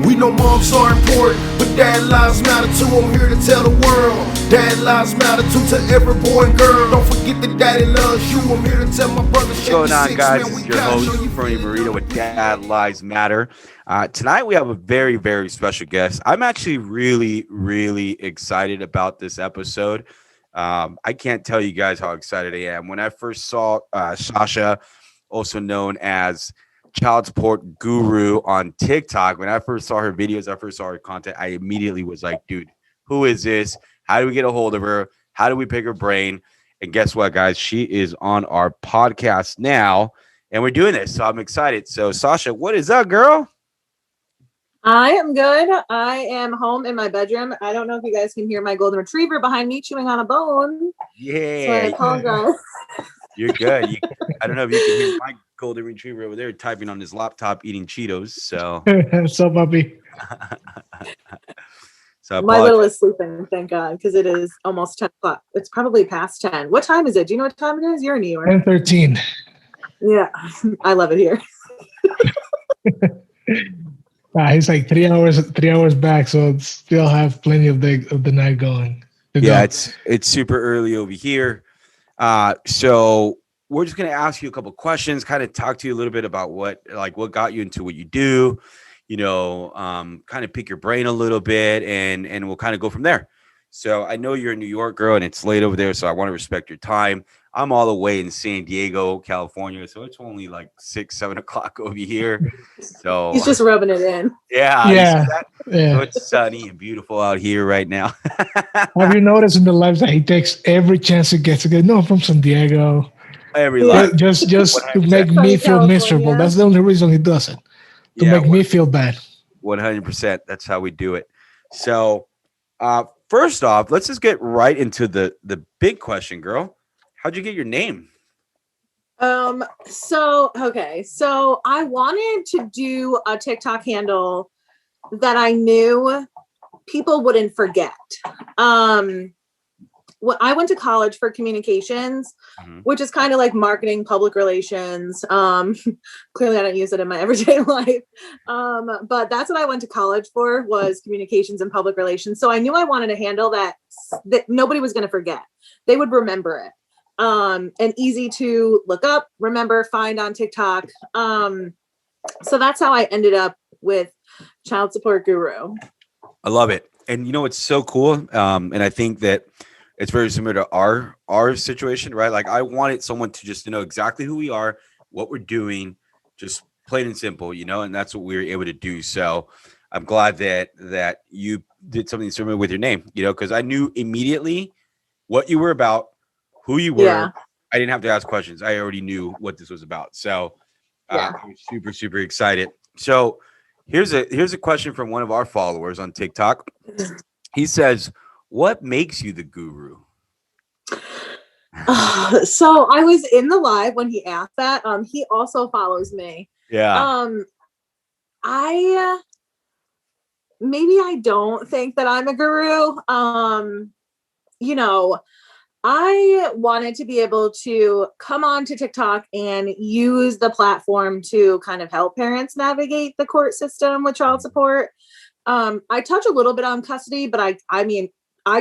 We know moms are important, but dad lives matter too. I'm here to tell the world, dad lives matter too, to every boy and girl. Don't forget that daddy loves you. I'm here to tell my brother. What's going on, guys? This is your host, Fernie Burrito with Dad Lives Matter. Tonight, we have a very, very special guest. I'm actually really excited about this episode. I can't tell you guys how excited I am. When I first saw Sasha, also known as Child Support Guru on TikTok, when I first saw her videos, I first saw her content, I immediately was like, dude, who is this? How do we get a hold of her? How do we pick her brain? And guess what, guys? She is on our podcast now, and we're doing this. So I'm excited. So, Sasha, what is up, girl? I am good. I am home in my bedroom. I don't know if you guys can hear my golden retriever behind me chewing on a bone. Yeah. So I apologize. You're good. I don't know if you can hear my golden retriever over there typing on his laptop eating Cheetos. So, so puppy. So my little is sleeping, thank God, because it is almost 10 o'clock. It's probably past 10. What time is it? Do you know what time it is? You're in New York. 10:13. Yeah, I love it here. He's like 3 hours back, so still have plenty of the night going. Yeah, it's super early over here. So we're just gonna ask you a couple questions, kind of talk to you a little bit about what got you into what you do. Kind of pick your brain a little bit, and we'll kind of go from there. So I know you're a New York girl and it's late over there, so I want to respect your time. I'm all the way in San Diego, California, so it's only like 6-7 o'clock over here. So he's just rubbing it in. Yeah. So it's sunny and beautiful out here right now. Have you noticed in the lives that he takes every chance he gets to go? No, I'm from San Diego. Every life. Just to make me feel miserable. That's the only reason he does it. To make me feel bad. 100%. That's how we do it. So, first off, let's just get right into the big question, girl. How'd you get your name? So I wanted to do a TikTok handle that I knew people wouldn't forget. I went to college for communications, which is kind of like marketing, public relations. Clearly I don't use it in my everyday life. But that's what I went to college for, was communications and public relations. So I knew I wanted a handle that nobody was going to forget. They would remember it. And easy to look up, remember, find on TikTok. So that's how I ended up with Child Support Guru. I love it. And it's so cool. And I think that it's very similar to our situation, right? Like, I wanted someone to just know exactly who we are, what we're doing, just plain and simple, and that's what we were able to do. So I'm glad that you did something similar with your name, because I knew immediately what you were about, who you were. Yeah. I didn't have to ask questions. I already knew what this was about. So I was super excited. So here's a question from one of our followers on TikTok. He says, what makes you the guru? So I was in the live when he asked that. He also follows me. Yeah. I don't think that I'm a guru. I wanted to be able to come on to TikTok and use the platform to kind of help parents navigate the court system with child support. I touch a little bit on custody, but I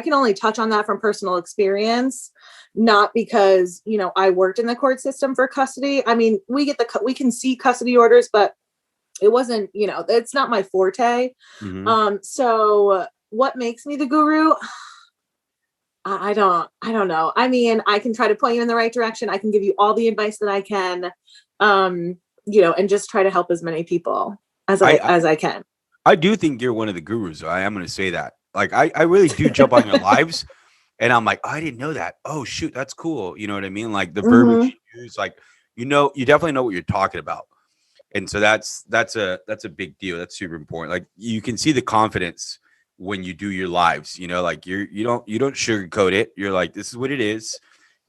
can only touch on that from personal experience, not because, I worked in the court system for custody. We can see custody orders, but it wasn't, it's not my forte. So what makes me the guru? I don't know. I can try to point you in the right direction. I can give you all the advice that I can, and just try to help as many people as I can. I do think you're one of the gurus. I am going to say that. Like, I really do jump on your lives and I'm like, I didn't know that. Oh shoot, that's cool. You know what I mean? Like the verbiage you use, like, you definitely know what you're talking about. And so that's a big deal. That's super important. Like, you can see the confidence when you do your lives, like you don't sugarcoat it. You're like, this is what it is,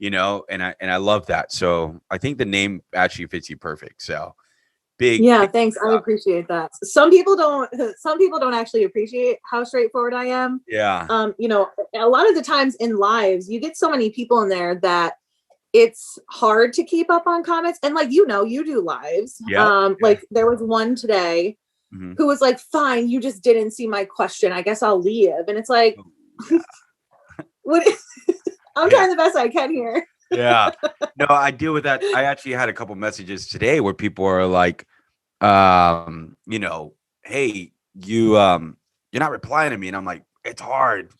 and I love that. So I think the name actually fits you perfect. So big. Thanks. I appreciate that. Some people don't actually appreciate how straightforward I am. Yeah. A lot of the times in lives, you get so many people in there that it's hard to keep up on comments. And you do lives. Like there was one today Mhm. who was like, fine, you just didn't see my question. I guess I'll leave. And it's like, Yeah. what? I'm trying the best I can here. Yeah. No, I deal with that. I actually had a couple messages today where people are like, you know, hey, you're not replying to me. And I'm like, it's hard.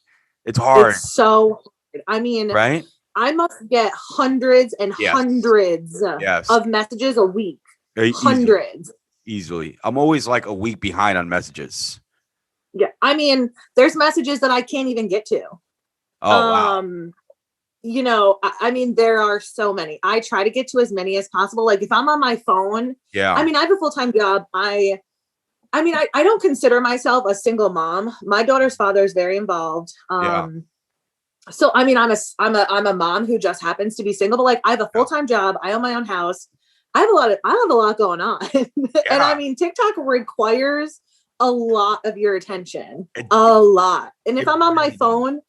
It's hard. It's so, I mean, Right? I must get hundreds and Yes. hundreds Yes. of messages a week. Easily. Hundreds. Easily. I'm always like a week behind on messages. Yeah. I mean, there's messages that I can't even get to. Oh, wow. You know, I mean, there are so many. I try to get to as many as possible. Like if I'm on my phone, Yeah. I mean, I have a full-time job. I mean, I don't consider myself a single mom. My daughter's father is very involved. Yeah. So I mean, I'm a mom who just happens to be single, but like I have a full-time job. I own my own house. I have a lot going on. And I mean, TikTok requires a lot of your attention, a lot. And if I'm on my phone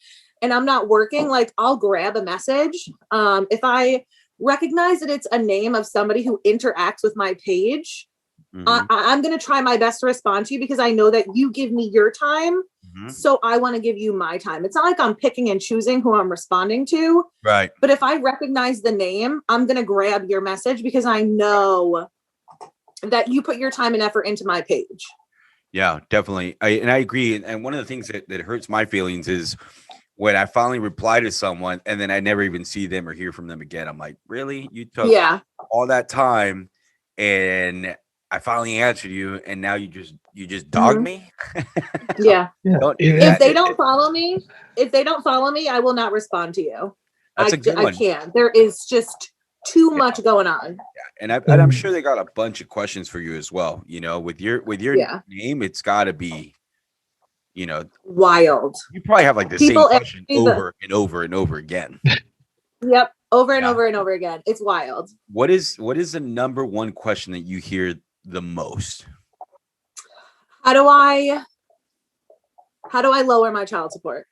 and I'm not working, like I'll grab a message. If I recognize that it's a name of somebody who interacts with my page, I'm going to try my best to respond to you because I know that you give me your time. So I want to give you my time. It's not like I'm picking and choosing who I'm responding to. Right. But if I recognize the name, I'm going to grab your message because I know that you put your time and effort into my page. Yeah, definitely. I agree. And one of the things that hurts my feelings is when I finally reply to someone and then I never even see them or hear from them again. I'm like, really? You took all that time and I finally answered you and now you just dogged me? Yeah. Don't do If that. they don't follow me, I will not respond to you. That's a good one. I can't. There is just too much going on. Yeah. And I'm sure they got a bunch of questions for you as well. You know, with your name, it's gotta be, you know, wild. You probably have like the same question over and over and over again. Yep. Over and over and over again. It's wild. What is the number one question that you hear the most? How do I lower my child support?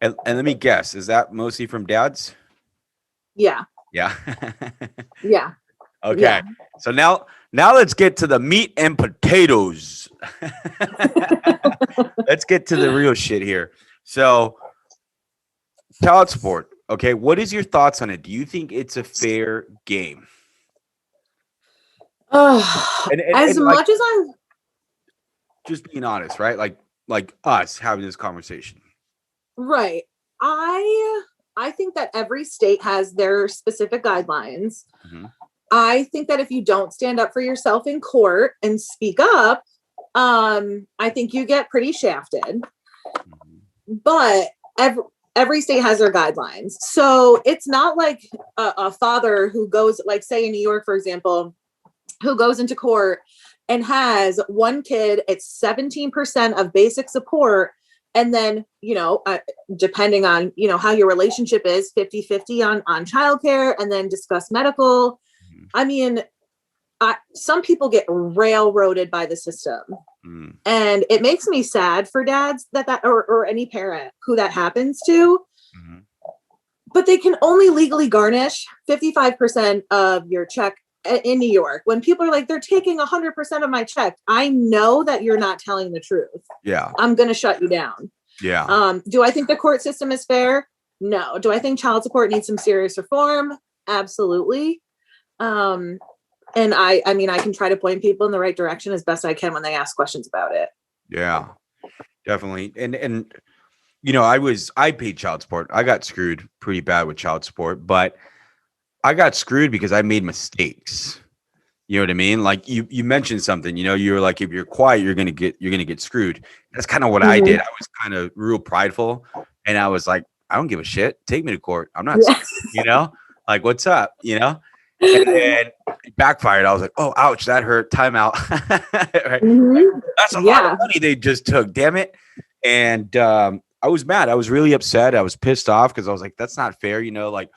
And let me guess, is that mostly from dads? Yeah. Yeah. Yeah. Okay. Yeah. So now let's get to the meat and potatoes. Let's get to the real shit here. So child support. Okay. What is your thoughts on it? Do you think it's a fair game? As much as I'm just being honest, right? Like us having this conversation. Right. I think that every state has their specific guidelines. I think that if you don't stand up for yourself in court and speak up, I think you get pretty shafted. But every state has their guidelines. So it's not like a father who goes, like say in New York, for example, who goes into court and has one kid, it's 17% of basic support. And then, you know, depending on, you know, how your relationship is 50-50 on childcare and then discuss medical. I mean, some people get railroaded by the system. And it makes me sad for dads or any parent who that happens to. But they can only legally garnish 55% of your check in New York. When people are like, they're taking 100% of my check. I know that you're not telling the truth. Yeah. I'm going to shut you down. Yeah. Do I think the court system is fair? No. Do I think child support needs some serious reform? Absolutely. And I mean, I can try to point people in the right direction as best I can when they ask questions about it. Yeah, definitely. And you know, I paid child support. I got screwed pretty bad with child support, but I got screwed because I made mistakes. You know what I mean? Like you mentioned something, you know, you were like, if you're quiet, you're going to get screwed. That's kind of what I did. I was kind of real prideful and I was like, I don't give a shit. Take me to court. I'm not, you know, like, what's up? You know? And then it backfired. I was like, oh, ouch, that hurt. Time out. Right? That's a lot of money they just took. Damn it. And I was mad. I was really upset. I was pissed off because I was like, that's not fair. You know, like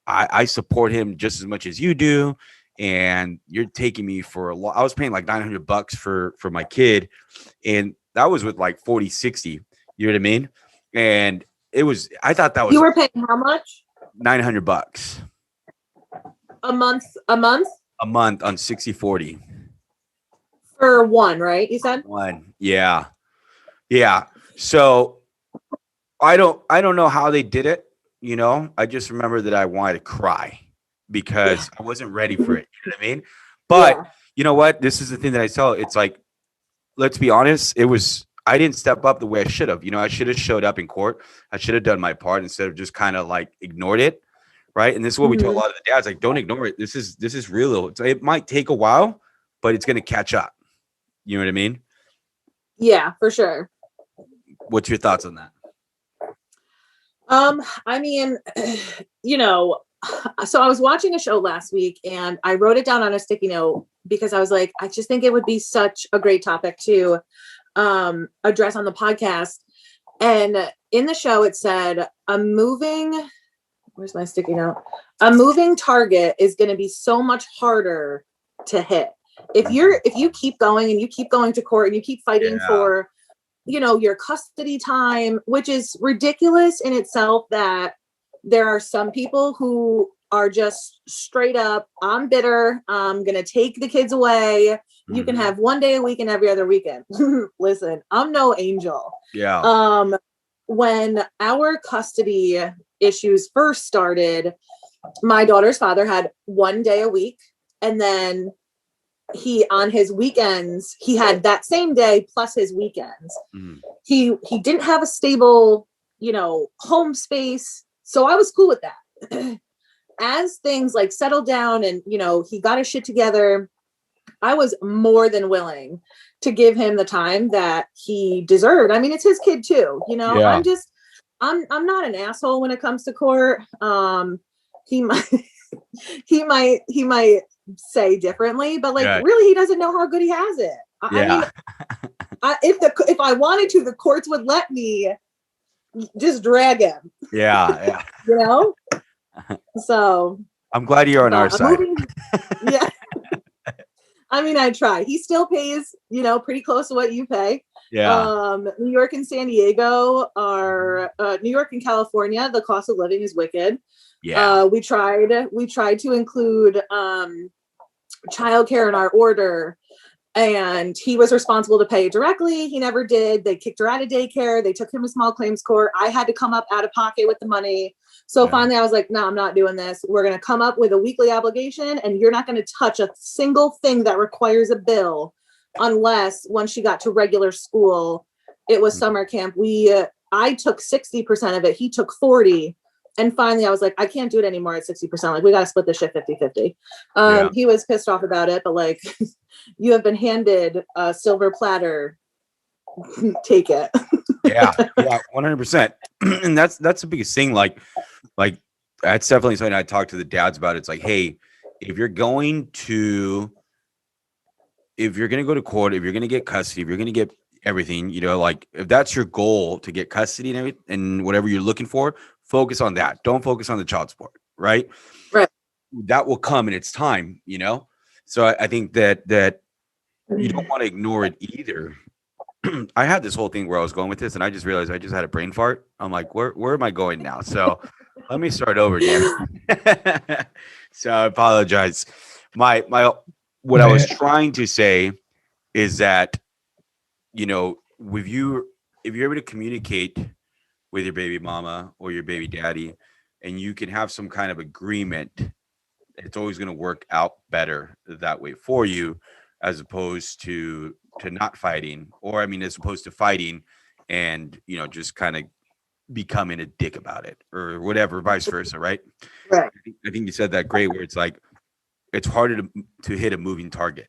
I support him just as much as you do. And you're taking me for a lot. I was paying like $900 for my kid. And that was with like 40, 60. You know what I mean? And I thought that was. You were paying how much? $900. A month? A month on 60/40. For one, right? You said one. Yeah. Yeah. So I don't know how they did it. I just remember that I wanted to cry because I wasn't ready for it. You know what I mean? But Yeah. you know what? This is the thing that I tell. It's like, let's be honest. I didn't step up the way I should have. I should have showed up in court. I should have done my part instead of just kind of like ignored it. Right. And this is what we tell a lot of the dads, like, don't ignore it. This is real. It might take a while, but it's going to catch up. You know what I mean? Yeah, for sure. What's your thoughts on that? I mean, so I was watching a show last week and I wrote it down on a sticky note because I was like, I just think it would be such a great topic to address on the podcast. And in the show, it said where's my sticky note? A moving target is going to be so much harder to hit. If you keep going and you keep going to court and you keep fighting for, your custody time, which is ridiculous in itself, that there are some people who are just straight up, I'm bitter, I'm going to take the kids away. You can have one day a week and every other weekend. Listen, I'm no angel. Yeah. When our custody issues first started, my daughter's father had one day a week, and then on his weekends, he had that same day plus his weekends. He didn't have a stable, home space. So I was cool with that. As things like settled down and, he got his shit together, I was more than willing to give him the time that he deserved. I mean, it's his kid too, Yeah. I'm not an asshole when it comes to court. He might say differently, but really he doesn't know how good he has it. I mean, if I wanted to, the courts would let me just drag him. Yeah. So I'm glad you're on our side. Yeah. I mean, I try. He still pays, pretty close to what you pay. Yeah. New York and San Diego are New York and California. The cost of living is wicked. Yeah. We tried to include childcare in our order, and he was responsible to pay it directly. He never did. They kicked her out of daycare. They took him to small claims court. I had to come up out of pocket with the money. So finally I was like, no, I'm not doing this. We're going to come up with a weekly obligation, and you're not going to touch a single thing that requires a bill unless once she got to regular school, it was summer camp. I took 60% of it. He took 40. And finally I was like, I can't do it anymore at 60%. Like, we got to split this shit 50-50. He was pissed off about it, but like, you have been handed a silver platter. Take it. Yeah. 100%. And that's the biggest thing. Like that's definitely something I talk to the dads about. It's like, hey, if you're going to go to court, if you're going to get custody, if you're going to get everything, like, if that's your goal to get custody and everything and whatever you're looking for, focus on that. Don't focus on the child support, right? Right. That will come in its time, So I think that you don't want to ignore it either. I had this whole thing where I was going with this, and I just realized I just had a brain fart. I'm like, where am I going now? So let me start over again. So I apologize. What I was trying to say is that, if you're able to communicate with your baby mama or your baby daddy, and you can have some kind of agreement, it's always going to work out better that way for you, as opposed to not fighting, or as opposed to fighting and just kind of becoming a dick about it or whatever, vice versa, right? Right. I think you said that great, where it's like, it's harder to hit a moving target.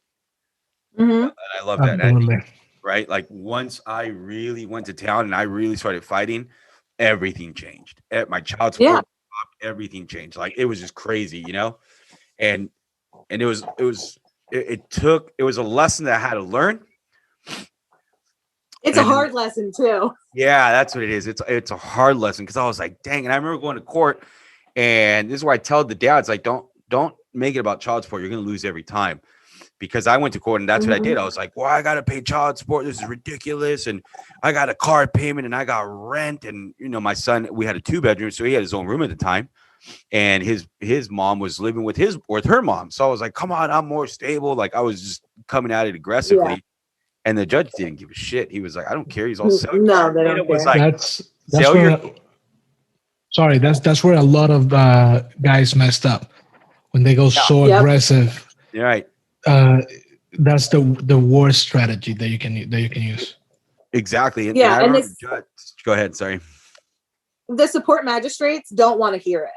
Mm-hmm. I love that. I think, right? Like, once I really went to town and I really started fighting, everything changed. At my child support, everything changed. Like, it was just crazy, and it was a lesson that I had to learn. It's a hard lesson too. Yeah, that's what it is. It's a hard lesson, because I was like, dang. And I remember going to court, and this is where I tell the dads, like, don't make it about child support. You're going to lose every time. Because I went to court, and that's what I did. I was like, well, I got to pay child support. This is ridiculous. And I got a car payment, and I got rent. And, my son, we had a 2-bedroom, so he had his own room at the time. And his mom was living with her mom. So I was like, come on, I'm more stable. Like, I was just coming at it aggressively. And the judge didn't give a shit. He was like, I don't care. He's all so No, they don't was care. like, That's sell where your that's where a lot of guys messed up when they go so Yep. aggressive. You're right. That's the worst strategy that you can use. Exactly. And, Yeah, I and remember the judge. Go ahead. Sorry. The support magistrates don't want to hear it.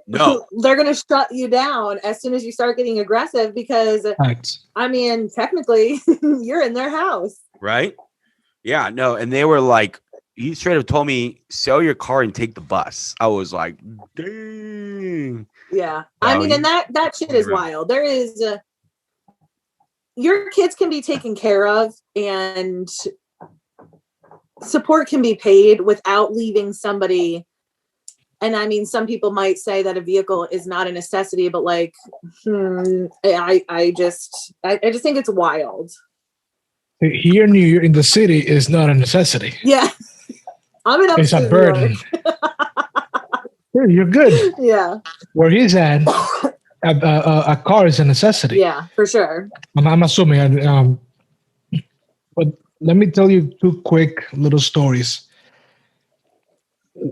No. They're going to shut you down as soon as you start getting aggressive because, Facts. I mean, technically, you're in their house. Right? Yeah, no. And they were like, he straight up told me, sell your car and take the bus. I was like, dang. Yeah. No, I mean, and that shit is wild. There is, your kids can be taken care of and support can be paid without leaving somebody. And I mean, some people might say that a vehicle is not a necessity, but like, I just think it's wild. Here in New York, in the city, is not a necessity. Yeah. I'm in It's a upstate New burden. Yeah, you're good. Yeah. Where he's at, a car is a necessity. Yeah, for sure. I'm assuming. But let me tell you two quick little stories.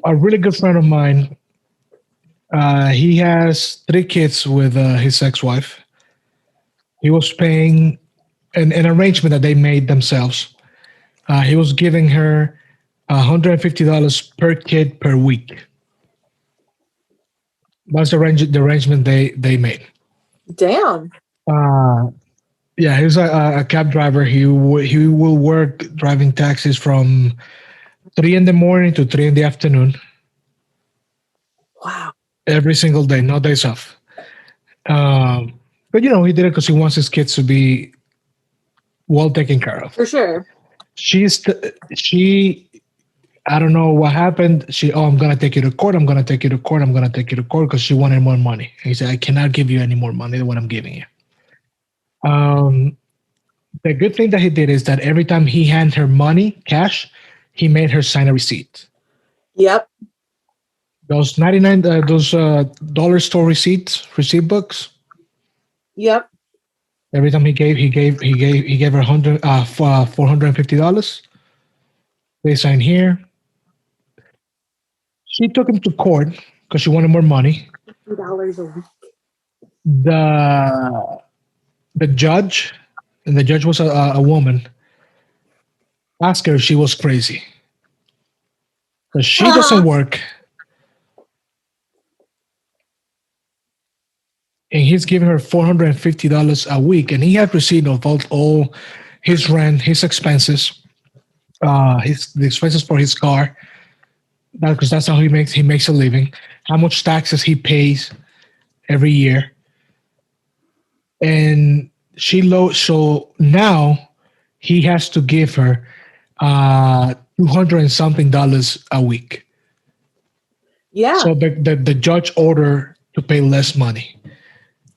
A really good friend of mine, he has 3 kids with his ex-wife. He was paying an arrangement that they made themselves. He was giving her $150 per kid per week. That's the arrangement they made. Damn. Yeah, he was a cab driver. He will work driving taxis from 3 in the morning to 3 in the afternoon. Wow. Every single day, no days off. But he did it because he wants his kids to be well taken care of. For sure. I don't know what happened. I'm gonna take you to court. I'm gonna take you to court. I'm gonna take you to court because she wanted more money. And he said, I cannot give you any more money than what I'm giving you. The good thing that he did is that every time he handed her money, cash, he made her sign a receipt. Yep. Those dollar store receipt books. Yep. Every time he gave her $450. They signed here. She took him to court because she wanted more money. $50 a week. The judge, and the judge was a woman, asked her if she was crazy because she doesn't work, and he's giving her $450 a week, and he had receipt of all his rent, his expenses, the expenses for his car, because that's how he makes a living. How much taxes he pays every year, and so now he has to give her $200 and something a week. Yeah. So the judge ordered to pay less money.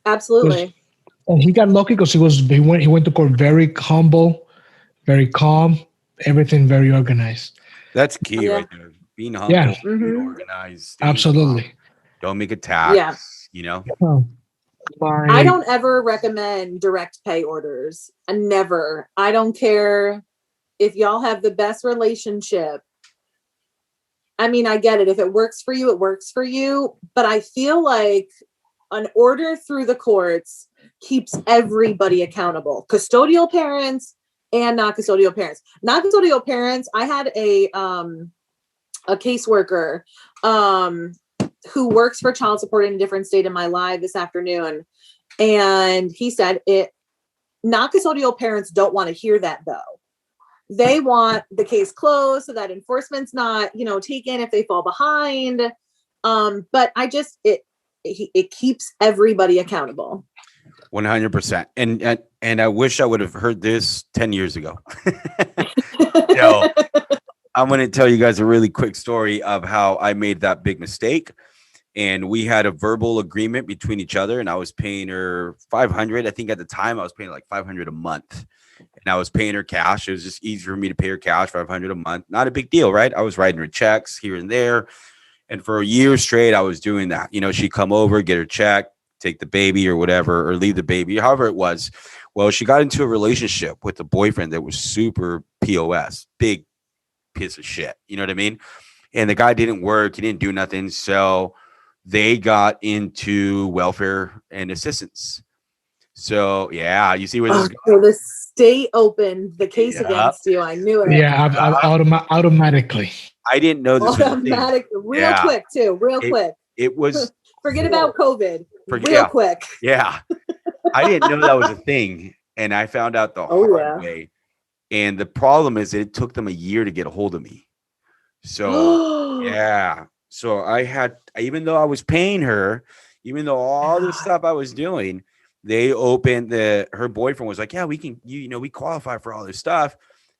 Absolutely. And he got lucky because he went to court very humble, very calm, everything very organized. That's key right there. Being humble, being organized. Absolutely. Calm. Don't make a tax. Yeah. I don't ever recommend direct pay orders. Never. I don't care if y'all have the best relationship. I mean, I get it. If it works for you, it works for you. But I feel like an order through the courts keeps everybody accountable. Custodial parents and not custodial parents. Not custodial parents. I had a caseworker who works for child support in a different state in my live this afternoon. And he said not custodial parents don't want to hear that though. They want the case closed so that enforcement's not, taken if they fall behind. But it keeps everybody accountable. 100%. And I wish I would have heard this 10 years ago. I'm going to tell you guys a really quick story of how I made that big mistake. And we had a verbal agreement between each other, and I was paying her $500. I think at the time I was paying like $500 a month, and I was paying her cash. It was just easier for me to pay her cash, $500 a month. Not a big deal, right? I was writing her checks here and there. And for a year straight, I was doing that. She'd come over, get her check, take the baby or whatever, or leave the baby, however it was. Well, she got into a relationship with a boyfriend that was super POS, big piece of shit. You know what I mean? And the guy didn't work. He didn't do nothing. So they got into welfare and assistance. So yeah, you see where this is going. So the state opened the case Yeah. against you. I knew it. Yeah, automatically. I didn't know this was a thing. Automatic, real quick too, real quick. It was Forget about COVID. yeah. Quick. Yeah. I didn't know that was a thing. And I found out the hard way. And the problem is it took them a year to get a hold of me. So yeah. So even though I was paying her, even though all this stuff I was doing, they opened her boyfriend was like, yeah, we can, we qualify for all this stuff.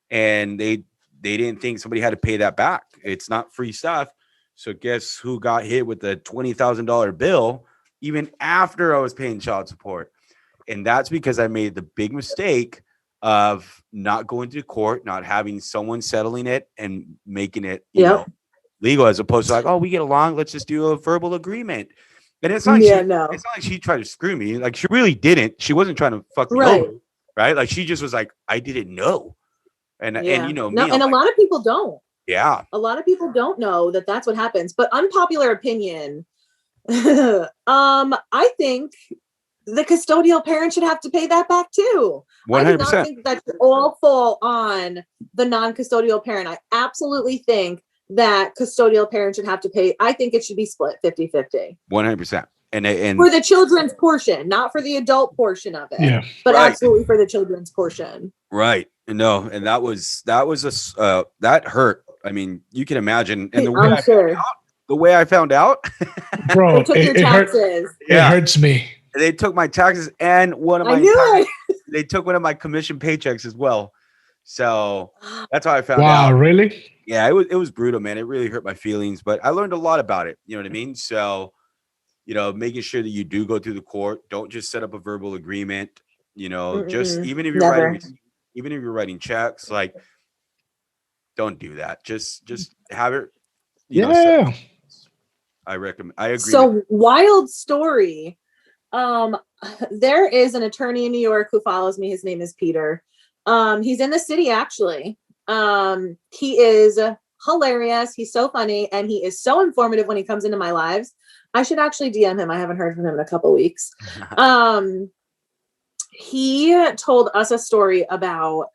And they didn't think somebody had to pay that back. It's not free stuff. So guess who got hit with the $20,000 bill even after I was paying child support? And that's because I made the big mistake of not going to court, not having someone settling it and making it legal, as opposed to like, oh, we get along, let's just do a verbal agreement. And it's not like it's not like she tried to screw me. Like she really didn't. She wasn't trying to fuck me over, right? Like she just was like, I didn't know. And me, and a lot of people don't. Yeah. A lot of people don't know that that's what happens. But unpopular opinion, I think the custodial parent should have to pay that back too. 100%. I do not think that should all fall on the non-custodial parent. I absolutely think that custodial parent should have to pay. I think it should be split 50-50. 100%. And for the children's portion, not for the adult portion of it, but absolutely for the children's portion. Right. No, and that that hurt. I mean, you can imagine. And the way I found out, bro, they took your taxes. It hurts me. They took my taxes and they took one of my commission paychecks as well. So that's how I found out. Wow, really? Yeah, it was brutal, man. It really hurt my feelings, but I learned a lot about it. You know what I mean? So, making sure that you do go through the court. Don't just set up a verbal agreement. Just even if you're writing checks, like don't do that. Just have it. I recommend. I agree. So wild story. There is an attorney in New York who follows me. His name is Peter. He's in the city actually. He is hilarious. He's so funny and he is so informative when he comes into my lives. I should actually DM him. I haven't heard from him in a couple weeks. He told us a story about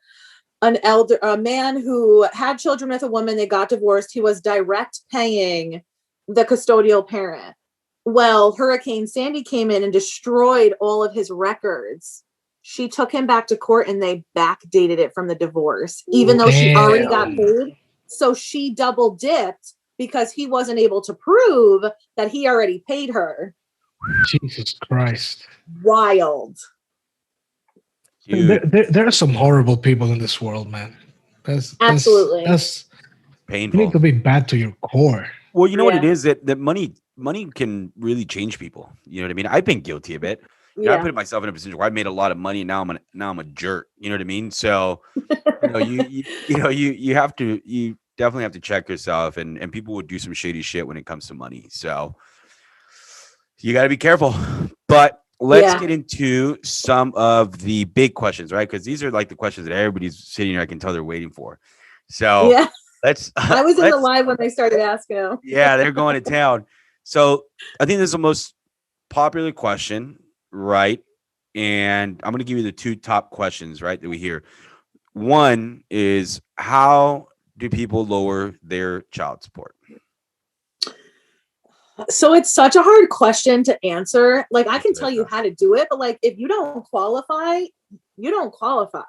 a man who had children with a woman. They got divorced. He was direct paying the custodial parent. Well, Hurricane Sandy came in and destroyed all of his records. She took him back to court and they backdated it from the divorce, even though she already got paid. So she double dipped because he wasn't able to prove that he already paid her. Jesus Christ. Wild. There are some horrible people in this world, man. Absolutely. That's painful. You need to be bad to your core. Well, you know what it is, that money can really change people. You know what I mean? I've been guilty of it. I put myself in a position where I made a lot of money and now I'm a jerk. You know what I mean? So you definitely have to check yourself, and people will do some shady shit when it comes to money. So you got to be careful. But let's get into some of the big questions, right? Because these are like the questions that everybody's sitting here, I can tell they're waiting for. So I was in the live when they started asking them. Yeah, they're going to town. So I think this is the most popular question, right? And I'm going to give you the two top questions, right, that we hear. One is, how do people lower their child support? So it's such a hard question to answer. Like, I can tell you how to do it, but like, if you don't qualify, you don't qualify.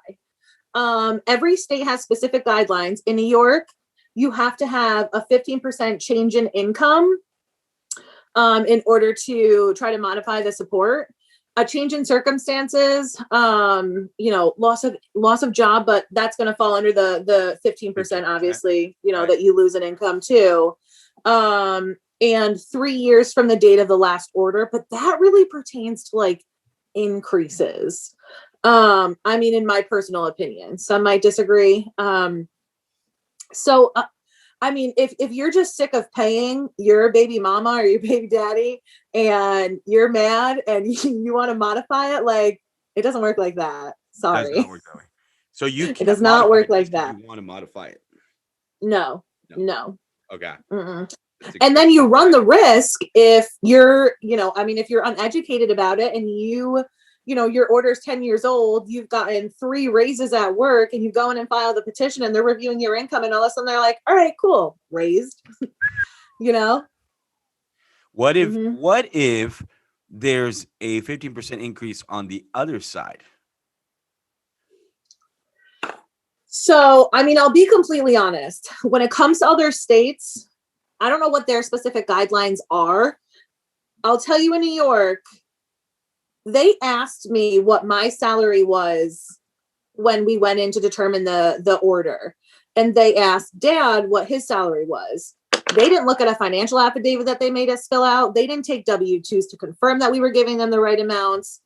Every state has specific guidelines. In New York, you have to have a 15% change in income in order to try to modify the support. A change in circumstances, loss of job, but that's going to fall under the 15%, obviously, that you lose in income too. And 3 years from the date of the last order, but that really pertains to like increases. I mean, in my personal opinion, some might disagree. I mean, if you're just sick of paying your baby mama or your baby daddy and you're mad and you want to modify it, like, it doesn't work like that. Sorry. Does not work that way. So you It can't does not modify work it like just 'cause that. you want to modify it. No. No. Okay. Mm-mm. That's And then you run the risk if you're, if you're uneducated about it and your order's 10 years old, you've gotten 3 raises at work and you go in and file the petition and they're reviewing your income and all of a sudden they're like, all right, cool, raised, What if Mhm. what if there's a 15% increase on the other side? So, I'll be completely honest. When it comes to other states, I don't know what their specific guidelines are. I'll tell you in New York, they asked me what my salary was when we went in to determine the order. And they asked Dad what his salary was. They didn't look at a financial affidavit that they made us fill out. They didn't take W-2s to confirm that we were giving them the right amounts.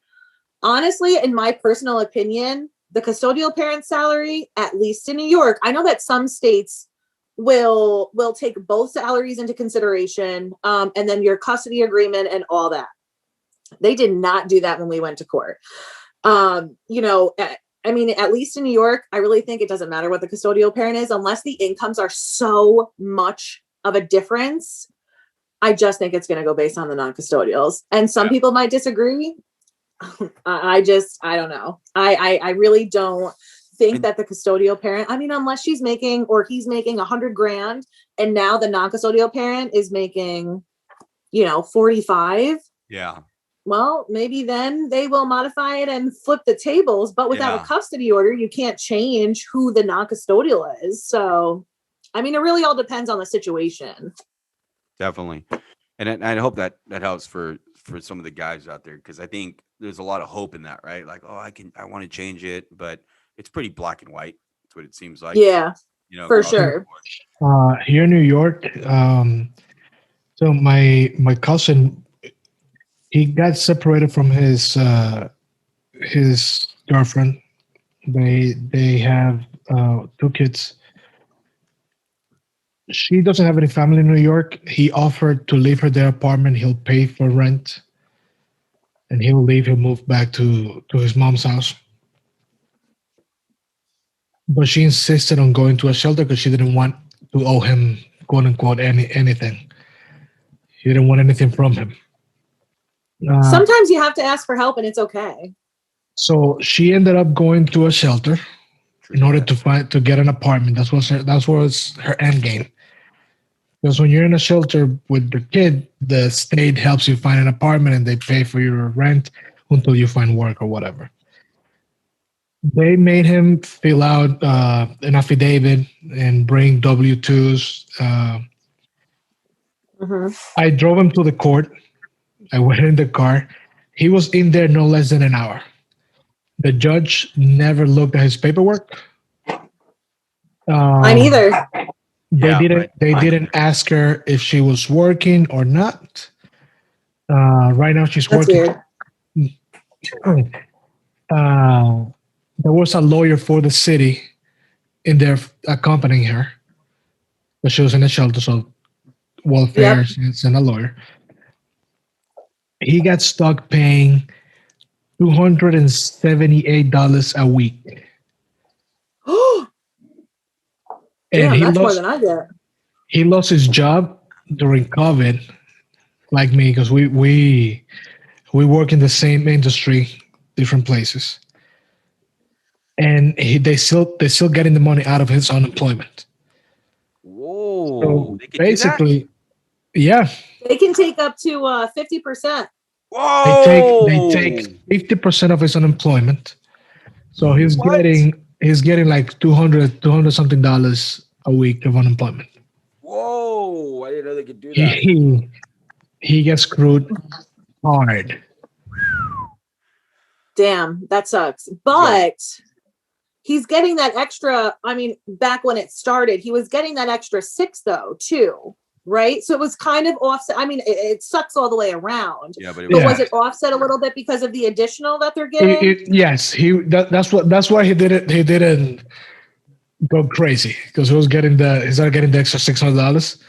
Honestly, in my personal opinion, the custodial parent salary, at least in New York, I know that some states will take both salaries into consideration, and then your custody agreement and all that. They did not do that when we went to court. At least in New York, I really think it doesn't matter what the custodial parent is, unless the incomes are so much of a difference. I just think it's going to go based on the non-custodials. And some people might disagree. I don't know. I really don't think that the custodial parent, unless she's making or he's making $100,000 and now the non-custodial parent is making, 45. Yeah. Well, maybe then they will modify it and flip the tables, but without a custody order, you can't change who the non-custodial is. So, it really all depends on the situation. Definitely. And I hope that helps for some of the guys out there, because I think there's a lot of hope in that, right? Like, I want to change it, but it's pretty black and white. That's what it seems like. Yeah, for sure. Here in New York, so my cousin, he got separated from his girlfriend. They have 2 kids. She doesn't have any family in New York. He offered to leave her their apartment. He'll pay for rent, and he'll leave. He'll move back to his mom's house. But she insisted on going to a shelter because she didn't want to owe him, quote unquote, anything. She didn't want anything from him. Sometimes you have to ask for help, and it's okay. So she ended up going to a shelter in order to get an apartment. That was her end game. Because when you're in a shelter with the kid, the state helps you find an apartment and they pay for your rent until you find work or whatever. They made him fill out an affidavit and bring W-2s. I drove him to the court. I went in the car. He was in there no less than an hour. The judge never looked at his paperwork. Mine either. They didn't ask her if she was working or not. Right now she's working. Weird. There was a lawyer for the city in there accompanying her, but she was in a shelter, so welfare and a lawyer. He got stuck paying $278 a week. Damn, that's more than I get. He lost his job during COVID, like me, because we work in the same industry, different places, and they still getting the money out of his unemployment. Whoa! So basically, yeah, they can take up to 50%. Whoa! They take 50% of his unemployment. So he's getting like $200 something a week of unemployment. Whoa! I didn't know they could do that. He gets screwed hard. Damn, that sucks. But he's getting that extra. Back when it started, he was getting that extra 6 though too, right? So it was kind of offset. It sucks all the way around. Yeah, but was it offset a little bit because of the additional that they're getting? Yes, that's why he did it. He didn't go crazy because he's not getting the extra $600.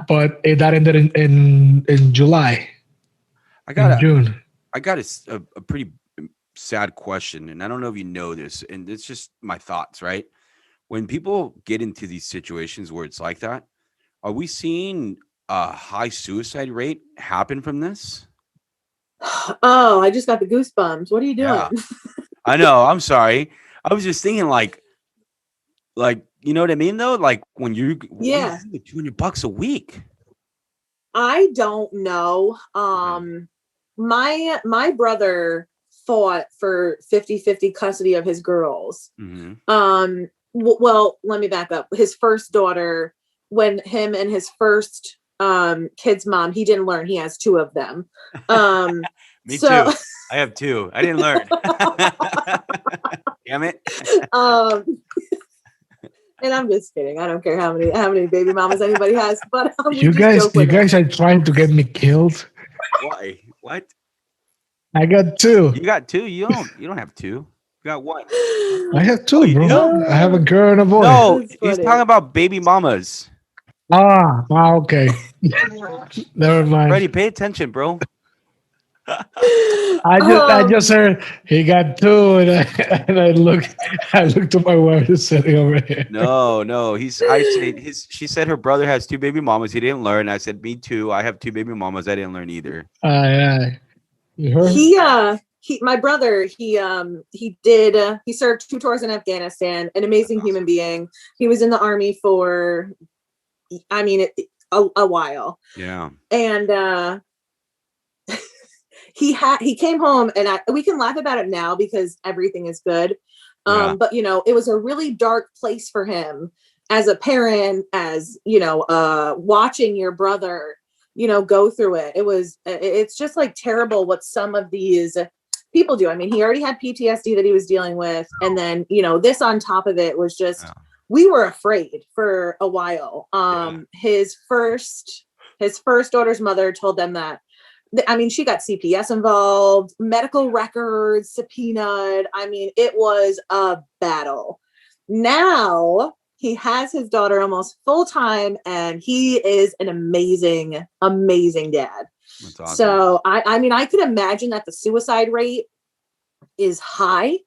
But that ended in July. June. I got a pretty sad question, and I don't know if you know this, and it's just my thoughts, right? When people get into these situations where it's like that, are we seeing a high suicide rate happen from this? Oh, I just got the goosebumps. What are you doing? Yeah, I know. I'm sorry. I was just thinking, like you know what I mean, though. Like when what do you Yeah, think, $200 a week? I don't know. Yeah. My brother fought for 50-50 custody of his girls. Mm-hmm. Well, let me back up. His first daughter, when him and his first kid's mom, he didn't learn. He has two of them. Me So too. I have two. I didn't learn. Damn it. um and I'm just kidding. I don't care how many baby mamas anybody has, but we You just joke guys, you with it. guys are trying to get me killed. Why? What? I got two. You got two? You don't have two. You got one. I have Oh, two, you bro. do? I have a girl and a boy. No, That's he's funny. talking about baby mamas. Okay. Never mind. Freddie, pay attention, bro. I just heard he got two, and I looked to my wife who's sitting over here. No. She said her brother has two baby mamas. He didn't learn. I said, me too. I have two baby mamas. I didn't learn either. You heard? My brother, he served 2 tours in Afghanistan, an amazing human being. He was in the army for, a while. Yeah. And he came home, and we can laugh about it now because everything is good. Yeah. But it was a really dark place for him as a parent, as watching your brother, go through it. It's just like terrible what some of these people do. I mean, he already had PTSD that he was dealing with, and then this on top of it was just, we were afraid for a while. His first daughter's mother told them that, she got CPS involved, medical records subpoenaed. It was a battle. Now he has his daughter almost full time, and he is an amazing, amazing dad. That's awesome. So I could imagine that the suicide rate is high.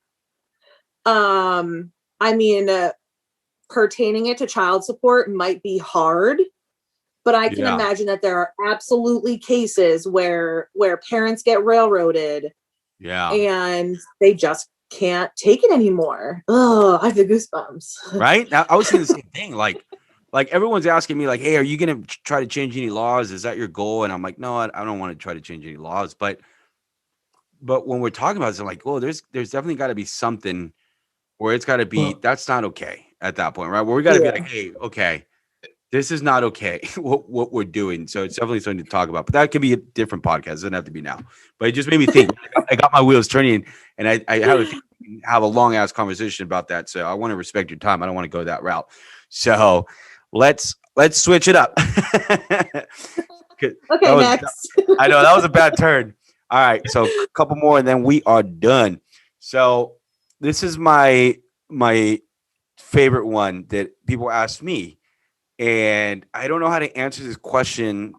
Pertaining it to child support might be hard. But I can imagine that there are absolutely cases where parents get railroaded, and they just can't take it anymore. Oh, I have the goosebumps. Right? I was saying the same thing. Like everyone's asking me, like, hey, are you going to try to change any laws? Is that your goal? And I'm like, no, I don't want to try to change any laws. But when we're talking about it, it's like, oh, there's definitely got to be something where it's got to be, that's not okay at that point, right? Where we got to be like, hey, okay, this is not okay, what we're doing. So it's definitely something to talk about. But that could be a different podcast. It doesn't have to be now. But it just made me think. I got my wheels turning, and I have a long-ass conversation about that. So I want to respect your time. I don't want to go that route. So let's switch it up. Okay, next. I know that was a bad turn. All right, so a couple more, and then we are done. So this is my favorite one that people ask me. And I don't know how to answer this question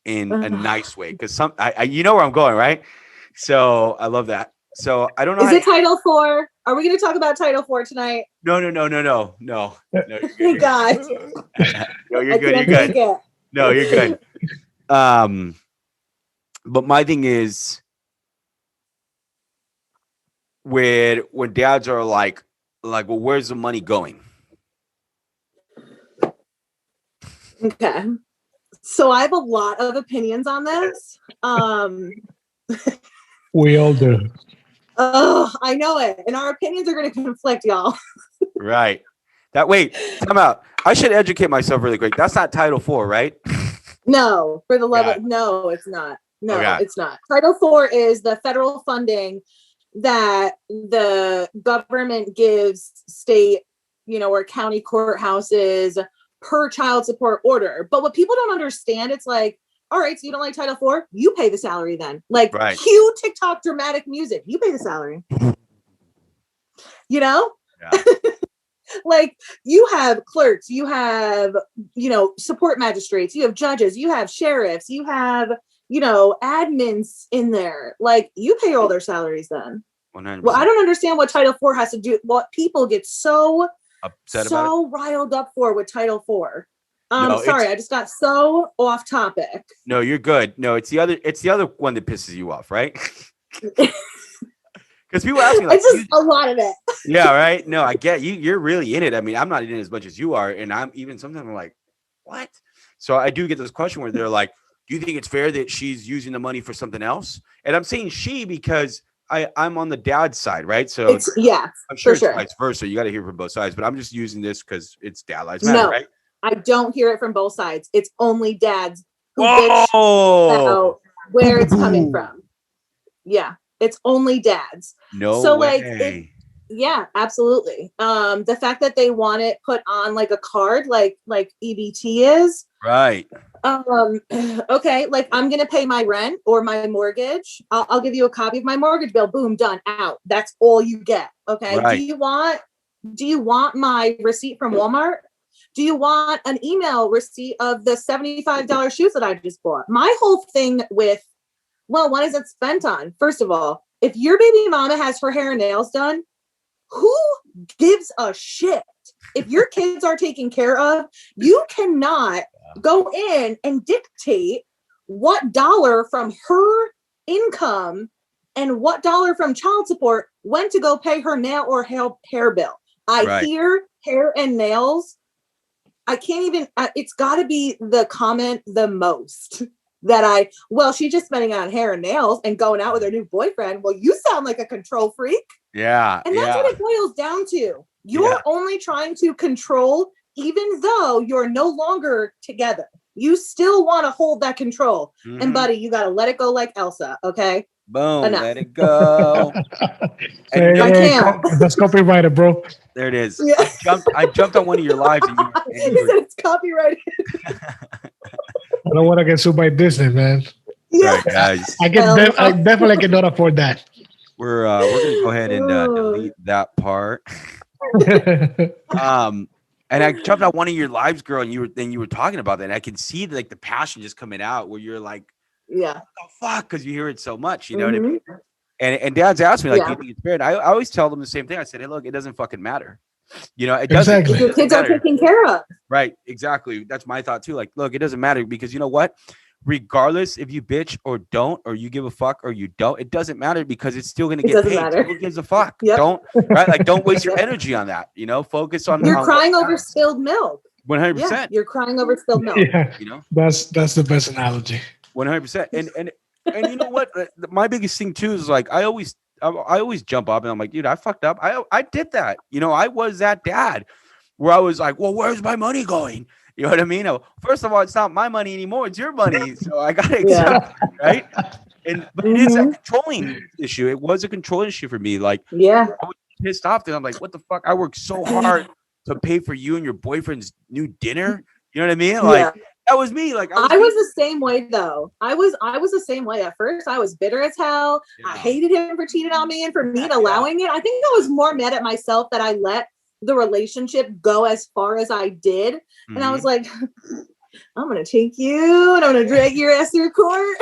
in a nice way, because you know where I'm going, right? So I love that. So I don't know. Is it Title IV? Are we going to talk about Title IV tonight? No. Thank God. No, you're good. You're good. No, you're good. But my thing is, when dads are like, well, where's the money going? Okay. So I have a lot of opinions on this. We all do. Oh, I know it. And our opinions are going to conflict, y'all. Right. Time out. I should educate myself really quick. That's not Title IV, right? No, for the love of, no, it's not. No, Okay. It's not. Title IV is the federal funding that the government gives state, or county courthouses per child support order. But what people don't understand, it's like, all right, so you don't like Title IV? You pay the salary then. Like, cue TikTok dramatic music. You pay the salary. Yeah. Like, you have clerks, you have, support magistrates, you have judges, you have sheriffs, you have, admins in there. Like, you pay all their salaries then. 100%. Well, I don't understand what Title IV has to do. What people get so Upset about it? so riled up for with Title IV. No, Sorry, I just got so off topic. No, you're good. No, it's the other one that pisses you off, right? Because people ask me like, It's just a lot of it. yeah, right. No, I get you. You're really in it. I mean, I'm not in it as much as you are, and I'm even sometimes I'm like, what? So I do get this question where they're like, do you think it's fair that she's using the money for something else? And I'm saying she because I'm on the dad's side, right? So I'm sure it's vice versa. You got to hear from both sides, but I'm just using this because it's Dad Lives Matter, right? I don't hear it from both sides. It's only dads who bitch about where it's coming from. Yeah, it's only dads. No way. Yeah, absolutely. The fact that they want it put on like a card, like EBT is right. Okay, like I'm gonna pay my rent or my mortgage. I'll give you a copy of my mortgage bill. Boom, done, out. That's all you get. Okay. Right. Do you want my receipt from Walmart? Do you want an email receipt of the $75 shoes that I just bought? My whole thing with, well, what is it spent on? First of all, if your baby mama has her hair and nails done, who gives a shit? If your kids are taken care of, you cannot go in and dictate what dollar from her income and what dollar from child support went to go pay her nail or hair bill. I hear hair and nails. I can't even, it's got to be the comment the most that she's just spending it on hair and nails and going out with her new boyfriend. Well, you sound like a control freak. Yeah. And that's what it boils down to. You're only trying to control, even though you're no longer together. You still want to hold that control. Mm-hmm. And buddy, you got to let it go like Elsa. Okay. Boom. Enough. Let it go. And I can't. That's copyrighted, bro. There it is. Yeah. I jumped on one of your lives. And he said it's copyrighted. I don't want to get sued by Disney, man. Yeah. Right, guys. I definitely cannot afford that. We're gonna go ahead and delete that part. And I jumped on one of your lives, girl, and you were talking about that, and I can see like the passion just coming out where you're like, yeah, what the fuck, because you hear it so much, you know what I mean? And Dad's asked me like, do you think it's fair? And I always tell them the same thing. I said, hey, look, it doesn't fucking matter. You know, it doesn't. Exactly. Your kids are taken care of. Right. Exactly. That's my thought too. Like, look, it doesn't matter because you know what? Regardless if you bitch or don't, or you give a fuck or you don't, it doesn't matter because it's still going to get paid. Matter. Who gives a fuck? Yep. Don't waste your energy on that. You know, focus on. You're crying over spilled milk. 100%. You're crying over spilled milk. Yeah. You know, that's the best analogy. 100%. And you know what? My biggest thing too is like I always jump up and I'm like, dude, I fucked up. I did that. You know, I was that dad where I was like, well, where's my money going? You know what I mean? First of all, it's not my money anymore. It's your money. So I got to accept it, right? But it is a controlling issue. It was a controlling issue for me. Like, I was pissed off that I'm like, what the fuck? I worked so hard to pay for you and your boyfriend's new dinner. You know what I mean? Like, that was me. Like, I was the same way though. I was the same way. At first, I was bitter as hell. Yeah. I hated him for cheating on me and for me allowing it. I think I was more mad at myself that I let the relationship go as far as I did. Mm-hmm. And I was like, I'm going to take you and I'm going to drag your ass through court.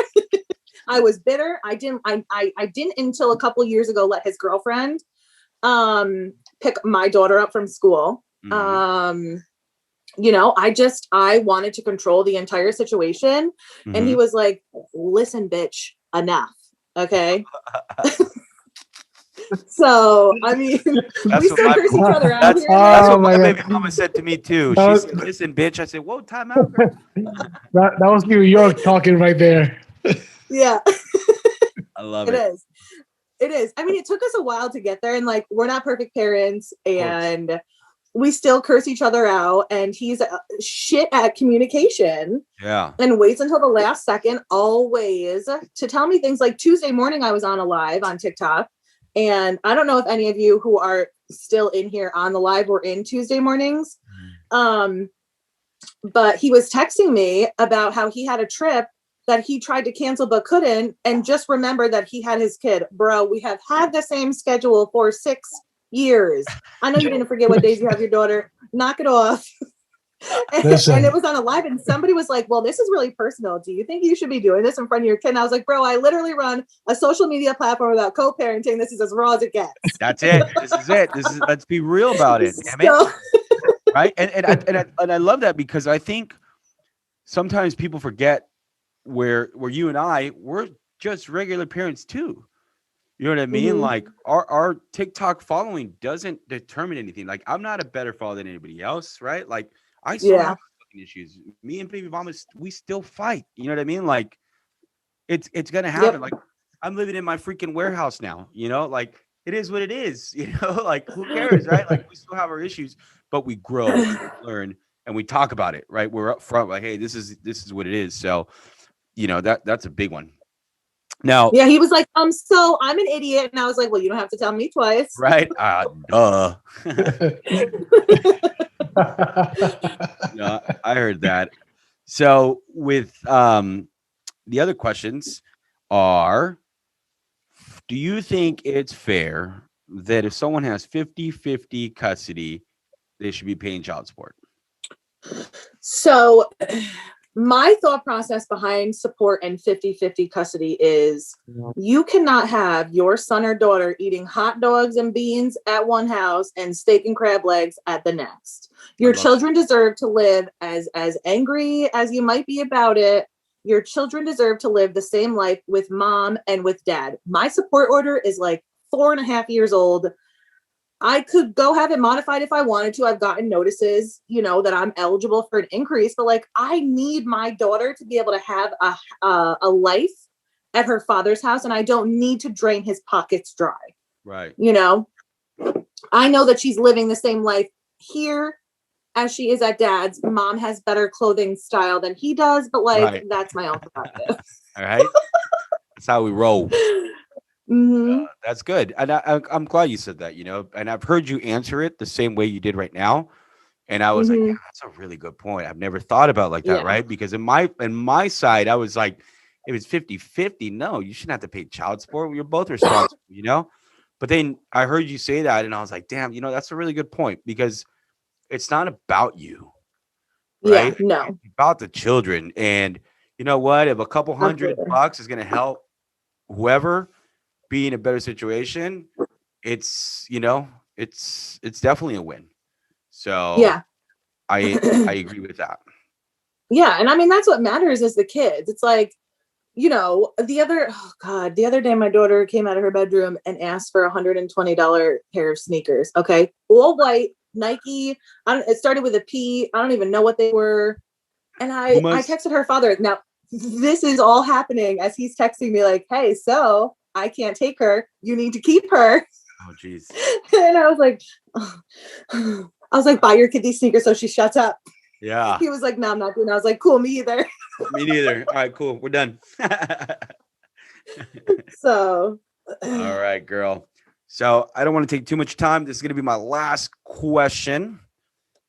I was bitter. I didn't until a couple years ago, let his girlfriend pick my daughter up from school. Mm-hmm. You know, I wanted to control the entire situation. Mm-hmm. And he was like, listen, bitch, enough. Okay. So, I mean, we still curse each other out here. That's what my baby mama said to me too. She said, listen, bitch. I said, whoa, time out. that was New York talking right there. Yeah. I love it. It is. I mean, it took us a while to get there, and like, we're not perfect parents, and we still curse each other out, and he's shit at communication. Yeah. And waits until the last second always to tell me things. Like Tuesday morning, I was on a live on TikTok. And I don't know if any of you who are still in here on the live were in Tuesday mornings. But he was texting me about how he had a trip that he tried to cancel but couldn't. And just remember that he had his kid. Bro, we have had the same schedule for 6 years. I know you didn't forget what days you have your daughter. Knock it off. And it was on a live, and somebody was like, well, this is really personal. Do you think you should be doing this in front of your kid? And I was like, bro, I literally run a social media platform about co-parenting. This is as raw as it gets. That's it. This is it. Let's be real about it. Damn it. Right. And I love that, because I think sometimes people forget where you and we're just regular parents too. You know what I mean? Like our TikTok following doesn't determine anything. Like, I'm not a better father than anybody else, right? Like, I still have fucking issues. Me and baby mama, we still fight. You know what I mean? Like, it's gonna happen. Like, I'm living in my freaking warehouse now, you know, like, it is what it is, you know, like, who cares, right? Like, we still have our issues, but we grow, we learn, and we talk about it, right? We're up front, like, hey, this is what it is. So, you know, that's a big one. Now, yeah, he was like, so I'm an idiot, and I was like, well, you don't have to tell me twice, right? Duh. No, I heard that. So with the other questions are, do you think it's fair that if someone has 50-50 custody, they should be paying child support? So my thought process behind support and 50-50 custody is you cannot have your son or daughter eating hot dogs and beans at one house and steak and crab legs at the next. Your children deserve to live as angry as you might be about it. Your children deserve to live the same life with mom and with dad. My support order is like 4.5 years old. I could go have it modified if I wanted to. I've gotten notices, you know, that I'm eligible for an increase, but like, I need my daughter to be able to have a life at her father's house, and I don't need to drain his pockets dry. Right. You know, I know that she's living the same life here as she is at dad's. Mom has better clothing style than he does, but like, that's my own perspective. All right. That's how we roll. That's good. And I'm glad you said that, you know, and I've heard you answer it the same way you did right now. And I was like, yeah, that's a really good point. I've never thought about it like that. Right. Because in my side, I was like, if it's 50-50, no, you shouldn't have to pay child support. You're both responsible, you know? But then I heard you say that, and I was like, damn, you know, that's a really good point, because it's not about you. Right. Yeah, no. It's about the children. And you know what? If a couple $100 is going to help whoever be in a better situation, it's, you know, it's definitely a win. So yeah, I agree with that. Yeah. And I mean, that's what matters is the kids. It's like, you know, the other day, my daughter came out of her bedroom and asked for $120 pair of sneakers. Okay. All white, Nike. It started with a P. I don't even know what they were. And I texted her father. Now, this is all happening as he's texting me like, hey, so I can't take her. You need to keep her. Oh, geez. And I was like, buy your kid these sneakers so she shuts up. Yeah. He was like, no, I'm not doing that. I was like, cool, me either. Me neither. All right, cool. We're done. So. All right, girl. So I don't want to take too much time. This is going to be my last question.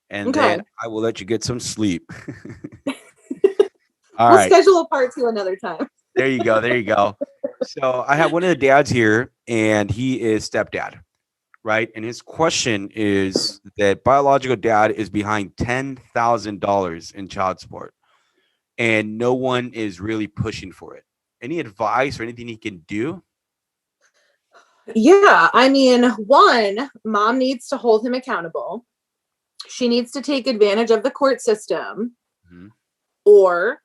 And then I will let you get some sleep. All right. We'll schedule a part 2 another time. There you go. There you go. So I have one of the dads here, and he is stepdad, right? And his question is that biological dad is behind $10,000 in child support, and no one is really pushing for it. Any advice or anything he can do? Yeah, I mean, one, mom needs to hold him accountable. She needs to take advantage of the court system, or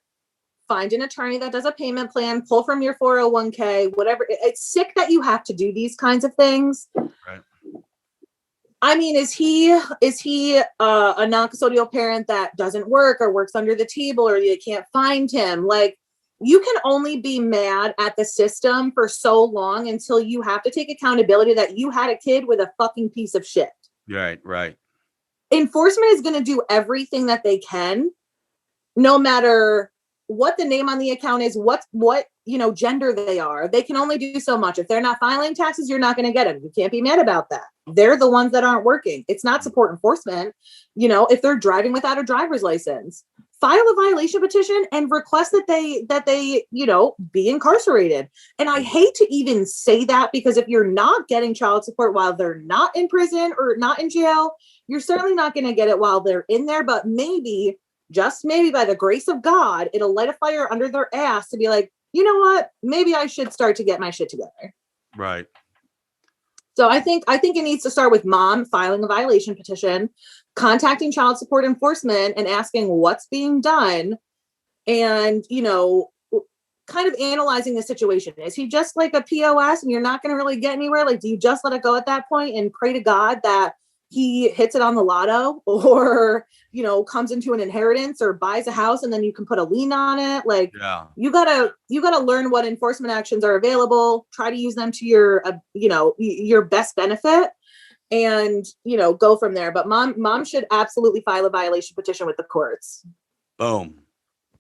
find an attorney that does a payment plan, pull from your 401k, whatever. It's sick that you have to do these kinds of things. Right. I mean, is he a non-custodial parent that doesn't work or works under the table, or you can't find him? Like, you can only be mad at the system for so long until you have to take accountability that you had a kid with a fucking piece of shit. Right, right. Enforcement is going to do everything that they can, no matter what the name on the account is, what you know, gender they are. They can only do so much. If they're not filing taxes, you're not going to get them. You can't be mad about that. They're the ones that aren't working. It's not support enforcement. You know, if they're driving without a driver's license, file a violation petition and request that they, be incarcerated. And I hate to even say that, because if you're not getting child support while they're not in prison or not in jail, you're certainly not going to get it while they're in there. But maybe, just maybe, by the grace of God, it'll light a fire under their ass to be like, you know what? Maybe I should start to get my shit together. Right. So I think it needs to start with mom filing a violation petition, contacting child support enforcement and asking what's being done, and, kind of analyzing the situation. Is he just like a POS and you're not going to really get anywhere? Like, do you just let it go at that point and pray to God that he hits it on the lotto, or, comes into an inheritance or buys a house and then you can put a lien on it? Like, Yeah. you gotta learn what enforcement actions are available, try to use them to your best benefit, and, go from there. But mom should absolutely file a violation petition with the courts. Boom.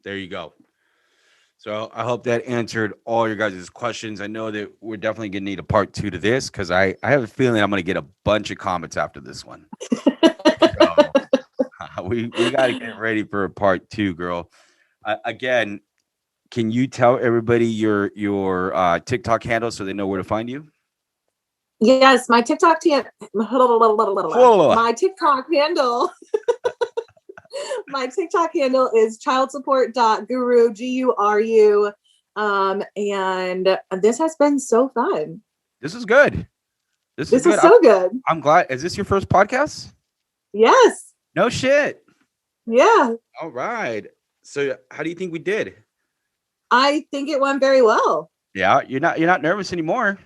There you go. So I hope that answered all your guys' questions. I know that we're definitely going to need a part 2 to this, because I have a feeling I'm going to get a bunch of comments after this one. So, we got to get ready for a part 2, girl. Again, can you tell everybody your TikTok handle so they know where to find you? Yes, my TikTok my TikTok handle. My TikTok handle is childsupport.guru, GURU. And this has been so fun. This is good. This is good. So good. I'm glad. Is this your first podcast? Yes. No shit. Yeah. All right. So how do you think we did? I think it went very well. Yeah. You're not nervous anymore.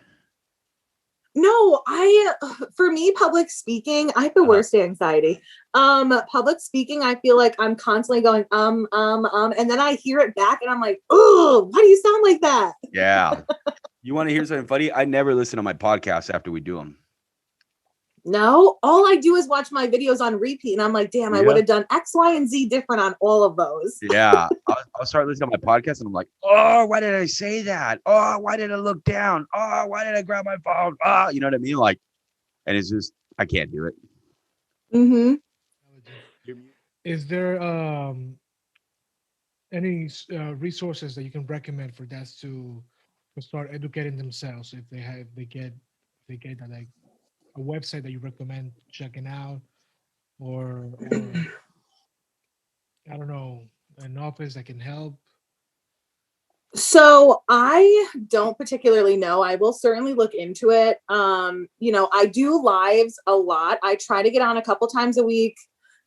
No, for me, public speaking, I have the worst anxiety. Public speaking, I feel like I'm constantly going, and then I hear it back and I'm like, oh, why do you sound like that? Yeah. You want to hear something funny? I never listen to my podcasts after we do them. No, all I do is watch my videos on repeat, and I'm like, damn, I would have done X, Y, and Z different on all of those. Yeah. I'll start listening to my podcast and I'm like, oh, why did I say that? Oh, why did I look down? Oh, why did I grab my phone? Oh, you know what I mean? Like, and it's just, I can't do it. Mm-hmm. Is there any resources that you can recommend for dads to start educating themselves if they get like a website that you recommend checking out, or I don't know, an office that can help? So I don't particularly know. I will certainly look into it. I do lives a lot. I try to get on a couple times a week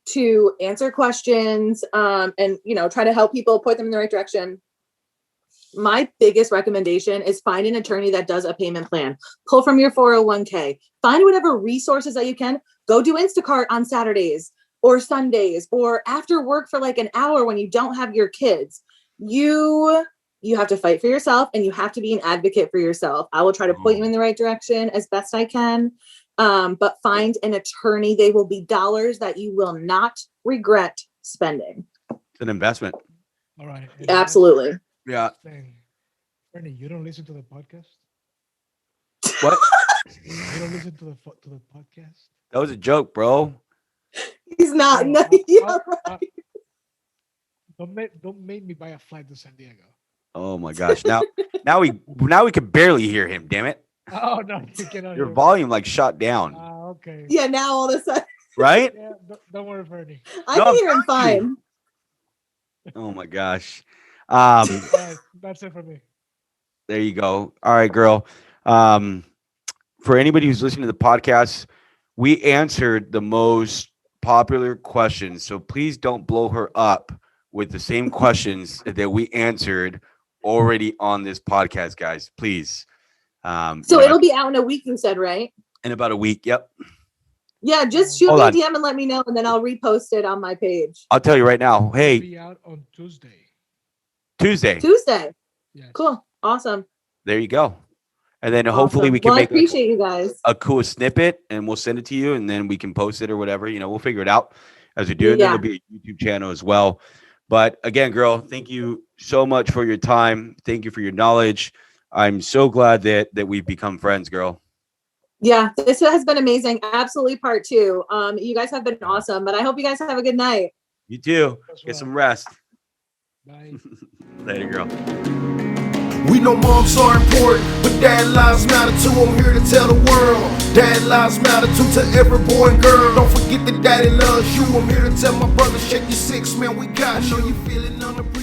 to answer questions, and try to help people, point them in the right direction. My biggest recommendation is find an attorney that does a payment plan. Pull from your 401k. Find whatever resources that you can. Go do Instacart on Saturdays or Sundays or after work for like an hour when you don't have your kids. You have to fight for yourself, and you have to be an advocate for yourself. I will try to point you in the right direction as best I can. But find an attorney. They will be dollars that you will not regret spending. It's an investment. All right. Absolutely. Yeah. Bernie, you don't listen to the podcast? What? You don't listen to the podcast? That was a joke, bro. He's not. No, right. Don't make me buy a flight to San Diego. Oh my gosh. Now we can barely hear him, damn it. Oh no, you cannot. Your volume like shot down. Okay. Yeah, now all of a sudden. Right? Yeah, don't worry, Bernie. I can hear him fine. Oh my gosh. That's it for me. There you go. All right, girl. For anybody who's listening to the podcast, we answered the most popular questions. So please don't blow her up with the same questions that we answered already on this podcast, guys. Please. So it'll be out in a week, you said, right? In about a week. Yep. Yeah, just shoot me a DM and let me know, and then I'll repost it on my page. I'll tell you right now. Hey, it'll be out on Tuesday. Tuesday. Yes. Cool. Awesome. There you go. And then hopefully we can make I appreciate you guys. a cool snippet, and we'll send it to you, and then we can post it or whatever. We'll figure it out as we do. And then there'll be a YouTube channel as well. But again, girl, thank you so much for your time. Thank you for your knowledge. I'm so glad that we've become friends, girl. Yeah, this has been amazing. Absolutely part 2. You guys have been awesome, but I hope you guys have a good night. You too. As Get well. some rest. Bye. Later, girl. We know moms are important, but dad lives matter too. I'm here to tell the world, dad lives matter too to every boy and girl. Don't forget that daddy loves you. I'm here to tell my brother, shake your six, man, we got you. You feeling unappreciated.